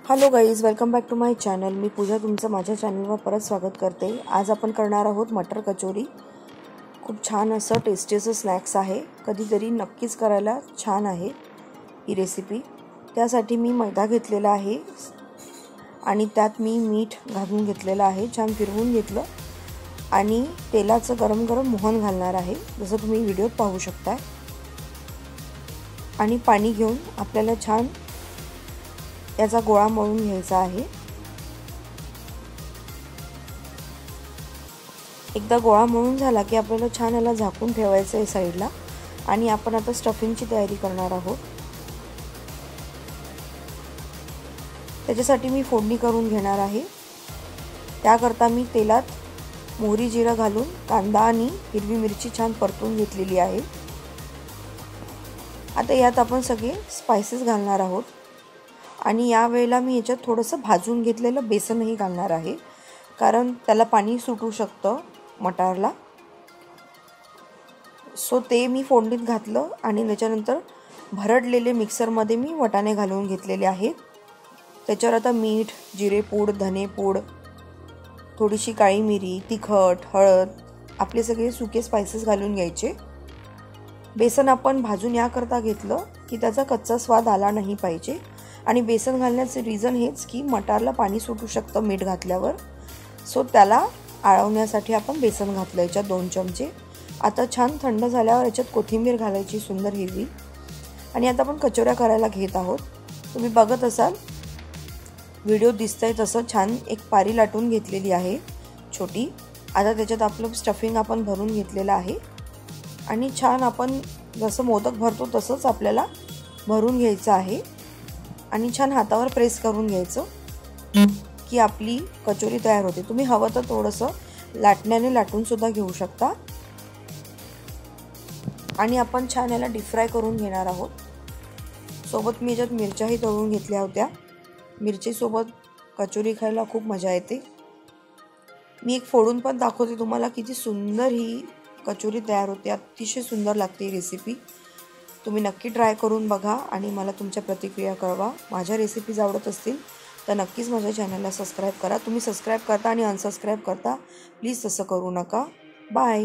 Hello guys, welcome back to my channel. मी पूजा तुमचं माझ्या चॅनलवर परत स्वागत करते। आज आपण करणार आहोत मटर कचोरी। खूप छान असं टेस्टी असं स्नॅक्स आहे, कधीतरी नक्कीच करायला छान आहे ही रेसिपी। त्यासाठी मी मैदा घेतलेला आहे आणि त्यात मी मीठ घालून घेतलेलं आहे, छान फिरवून घेतलं आणि तेलाचं गरम गरम मोहन घालणार आहे, जसं तुम्ही व्हिडिओत पाहू शकता। आणि पाणी घेऊन आपल्याला छान याचा गोळा मळून घ्यायचा आहे। एकदा गोळा मळून झाला की आपल्याला छान याला झाकून ठेवायचं आहे साईडला। आणि आपण आता स्टफिंगची तयारी करणार आहोत। त्याच्यासाठी मी फोडणी करून घेणार आहे। त्याकरता मी तेलात मोहरी जिरा घालून कांदा आणि हिरवी मिरची छान परतून घेतलेली आहे। आता यात आपण सगळे स्पाइसेस घालणार आहोत आणि या वेळेला मी याच्यात थोडंसं भाजून घेतलेलं बेसनही घालणार आहे, कारण त्याला पाणी सुटू शकतं मटारला। सो ते मी फोडणीत घातलं आणि त्याच्यानंतर भरडलेले मिक्सरमध्ये मी वाटाणे घालून घेतलेले आहेत। त्याच्यावर आता मीठ, जिरेपूड, धनेपूड, थोडीशी काळी मिरी, तिखट, हळद, आपले सगळे सुके स्पाइसेस घालून घ्यायचे। बेसन आपण भाजून याकरता घेतलं की त्याचा कच्चा स्वाद आला नाही पाहिजे। आणि बेसन घालण्याचे रिझन हेच की मटारला पाणी सुटू शकतं मीठ घातल्यावर, सो त्याला आळवण्यासाठी आपण बेसन घातलं याच्यात 2 चमचे। आता छान थंड झाल्यावर याच्यात कोथिंबीर घालायची सुंदर हिरवी। आणि आता आपण कचोऱ्या करायला घेत आहोत। तुम्ही बघत असाल व्हिडिओ दिसतंय तसं छान एक पारी लाटून घेतलेली आहे छोटी। आता त्याच्यात आपलं स्टफिंग आपण भरून घेतलेलं आहे आणि छान आपण जसं मोदक भरतो तसंच आपल्याला भरून घ्यायचं आहे आणि छान हातावर प्रेस करून घ्यायचं की आपली कचोरी तयार होते। तुम्ही हवं तर थोडंसं लाटण्याने लाटून सुद्धा घेऊ शकता। आणि आपण छान याला डीप फ्राय करून घेणार आहोत। सोबत मी याच्यात मिरच्याही तळून घेतल्या होत्या। मिरचीसोबत कचोरी खायला खूप मजा येते। मी एक फोडून पण दाखवते तुम्हाला, किती सुंदर ही कचोरी तयार होते। अतिशय सुंदर लागते ही रेसिपी। तुम्ही नक्की ट्राय करून बघा आणि मला तुमच्या प्रतिक्रिया कळवा। माझ्या रेसिपीज आवडत असतील तर नक्कीच माझ्या चॅनलला सबस्क्राईब करा। तुम्ही सबस्क्राईब करता आणि अनसबस्क्राईब करता, प्लीज तसं करू नका। बाय।